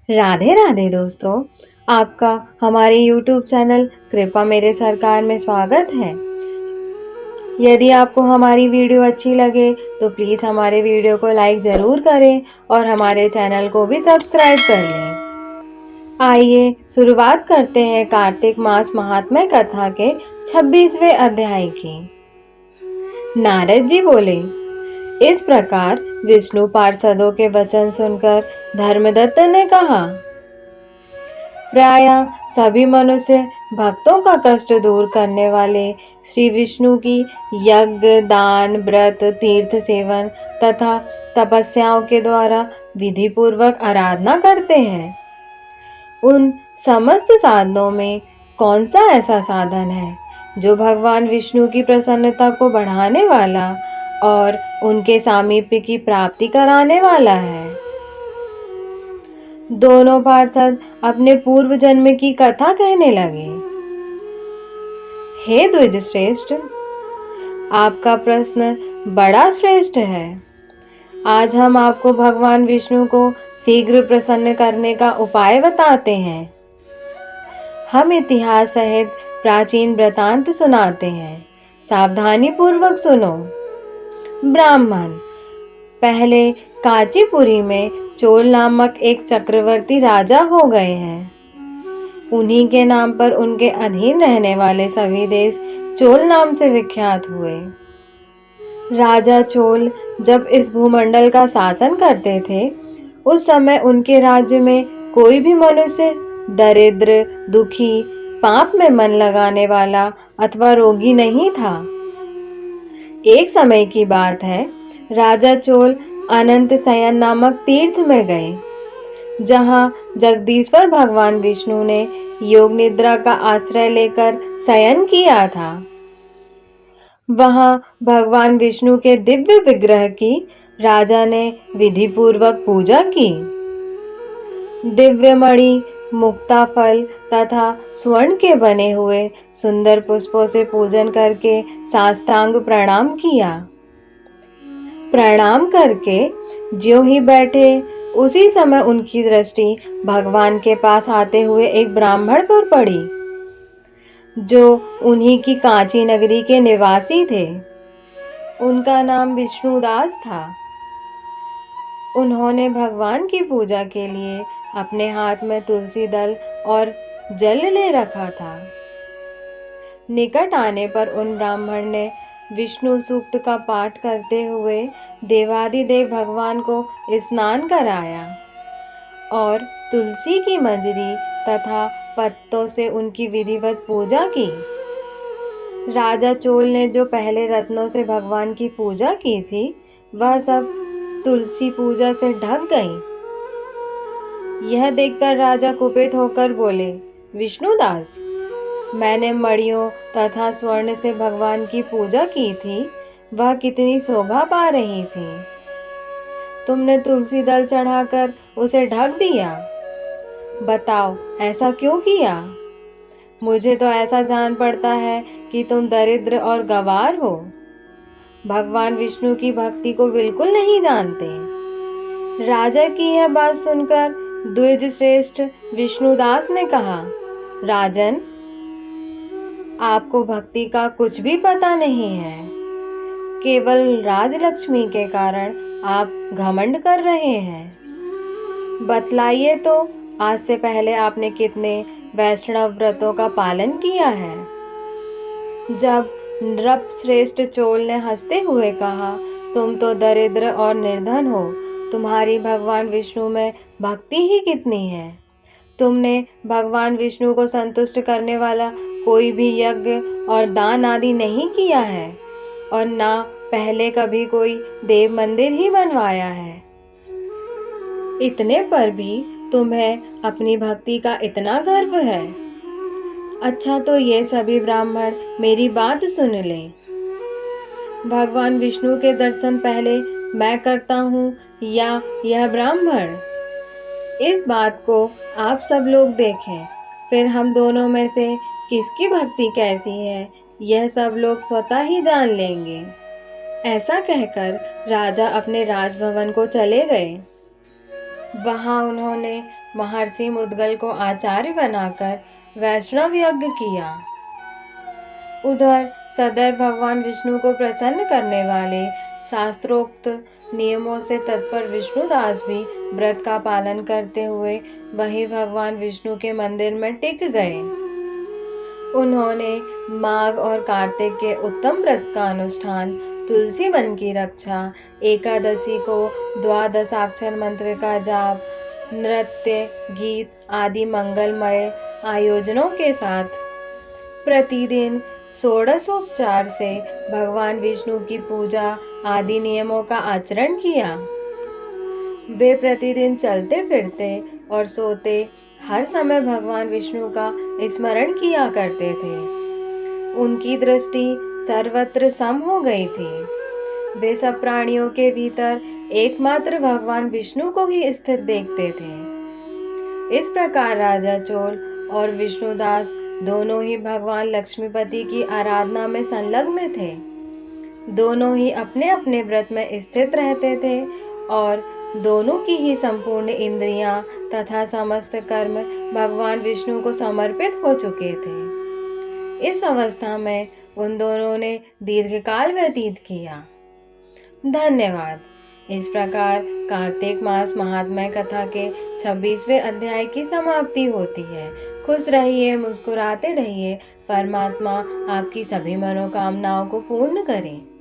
राधे राधे दोस्तों, आपका हमारे YouTube चैनल कृपा मेरे सरकार में स्वागत है। यदि आपको हमारी वीडियो अच्छी लगे तो प्लीज़ हमारे वीडियो को लाइक ज़रूर करें और हमारे चैनल को भी सब्सक्राइब कर लें। आइए शुरुआत करते हैं कार्तिक मास महात्म्य कथा के 26वें अध्याय की। नारद जी बोले, इस प्रकार विष्णु पार्षदों के वचन सुनकर धर्मदत्त ने कहा, प्राय सभी मनुष्य भक्तों का कष्ट दूर करने वाले श्री विष्णु की यज्ञ, दान, व्रत, तीर्थ सेवन तथा तपस्याओं के द्वारा विधि पूर्वक आराधना करते हैं। उन समस्त साधनों में कौन सा ऐसा साधन है जो भगवान विष्णु की प्रसन्नता को बढ़ाने वाला और उनके सामीप्य की प्राप्ति कराने वाला है? दोनों पार्षद अपने पूर्व जन्म की कथा कहने लगे। हे द्विज श्रेष्ठ, आपका प्रश्न बड़ा श्रेष्ठ है। आज हम आपको भगवान विष्णु को शीघ्र प्रसन्न करने का उपाय बताते हैं। हम इतिहास सहित प्राचीन वृतांत सुनाते हैं, सावधानी पूर्वक सुनो। ब्राह्मण, पहले कांचीपुरी में चोल नामक एक चक्रवर्ती राजा हो गए हैं। उन्हीं के नाम पर उनके अधीन रहने वाले सभी देश चोल नाम से विख्यात हुए। राजा चोल जब इस भूमंडल का शासन करते थे, उस समय उनके राज्य में कोई भी मनुष्य दरिद्र, दुखी, पाप में मन लगाने वाला अथवा रोगी नहीं था। एक समय की बात है, राजा चोल अनंत शयन नामक तीर्थ में गए, जहां जगदीश्वर भगवान विष्णु ने योग निद्रा का आश्रय लेकर शयन किया था। वहां भगवान विष्णु के दिव्य विग्रह की राजा ने विधि पूर्वक पूजा की। दिव्य मणि, मुक्ता फल तथा स्वर्ण के बने हुए सुंदर पुष्पों से पूजन करके साष्टांग प्रणाम किया। प्रणाम करके ज्यों ही बैठे, उसी समय उनकी दृष्टि भगवान के पास आते हुए एक ब्राह्मण पर पड़ी, जो उन्हीं की कांची नगरी के निवासी थे। उनका नाम विष्णुदास था। उन्होंने भगवान की पूजा के लिए अपने हाथ में तुलसी दल और जल ले रखा था। निकट आने पर उन ब्राह्मण ने विष्णु सूक्त का पाठ करते हुए देवादिदेव भगवान को स्नान कराया और तुलसी की मंजरी तथा पत्तों से उनकी विधिवत पूजा की। राजा चोल ने जो पहले रत्नों से भगवान की पूजा की थी, वह सब तुलसी पूजा से ढक गई। यह देखकर राजा कुपित होकर बोले, विष्णुदास, मैंने मणियों तथा स्वर्ण से भगवान की पूजा की थी, वह कितनी शोभा पा रही थी। तुमने तुलसी दल चढ़ाकर उसे ढक दिया। बताओ, ऐसा क्यों किया? मुझे तो ऐसा जान पड़ता है कि तुम दरिद्र और गंवार हो, भगवान विष्णु की भक्ति को बिल्कुल नहीं जानते। राजा की यह बात सुनकर द्विज श्रेष्ठ विष्णुदास ने कहा, राजन, आपको भक्ति का कुछ भी पता नहीं है। केवल राजलक्ष्मी के कारण आप घमंड कर रहे हैं। बतलाइए तो, आज से पहले आपने कितने वैष्णव व्रतों का पालन किया है? जब नृप श्रेष्ठ चोल ने हंसते हुए कहा, तुम तो दरिद्र और निर्धन हो, तुम्हारी भगवान विष्णु में भक्ति ही कितनी है। तुमने भगवान विष्णु को संतुष्ट करने वाला कोई भी यज्ञ और दान आदि नहीं किया है और ना पहले कभी कोई देव मंदिर ही बनवाया है। इतने पर भी तुम्हें अपनी भक्ति का इतना गर्व है। अच्छा, तो ये सभी ब्राह्मण मेरी बात सुन लें। भगवान विष्णु के दर्शन पहले मैं करता हूँ या यह ब्राह्मण? इस बात को आप सब लोग देखें, फिर हम दोनों में से किसकी भक्ति कैसी है, यह सब लोग स्वतः ही जान लेंगे। ऐसा कहकर राजा अपने राजभवन को चले गए। वहां उन्होंने महर्षि मुद्गल को आचार्य बनाकर वैष्णव यज्ञ किया। उधर सदैव भगवान विष्णु को प्रसन्न करने वाले शास्त्रोक्त नियमों से तत्पर विष्णुदास भी व्रत का पालन करते हुए वहीं भगवान विष्णु के मंदिर में टिक गए। उन्होंने माघ और कार्तिक के उत्तम व्रत का अनुष्ठान, तुलसी वन की रक्षा, एकादशी को द्वादशाक्षर मंत्र का जाप, नृत्य गीत आदि मंगलमय आयोजनों के साथ प्रतिदिन षोडशोपचार से भगवान विष्णु की पूजा आदि नियमों का आचरण किया। वे प्रतिदिन चलते फिरते और सोते हर समय भगवान विष्णु का स्मरण किया करते थे। उनकी दृष्टि सर्वत्र सम हो गई थी। वे सब प्राणियों के भीतर एकमात्र भगवान विष्णु को ही स्थित देखते थे। इस प्रकार राजा चोल और विष्णुदास दोनों ही भगवान लक्ष्मीपति की आराधना में संलग्न थे। दोनों ही अपने अपने व्रत में स्थित रहते थे और दोनों की ही संपूर्ण इंद्रियां तथा समस्त कर्म भगवान विष्णु को समर्पित हो चुके थे। इस अवस्था में उन दोनों ने दीर्घकाल व्यतीत किया। धन्यवाद। इस प्रकार कार्तिक मास महात्म्य कथा के 26वें अध्याय की समाप्ति होती है। खुश रहिए, मुस्कुराते रहिए। परमात्मा आपकी सभी मनोकामनाओं को पूर्ण करें।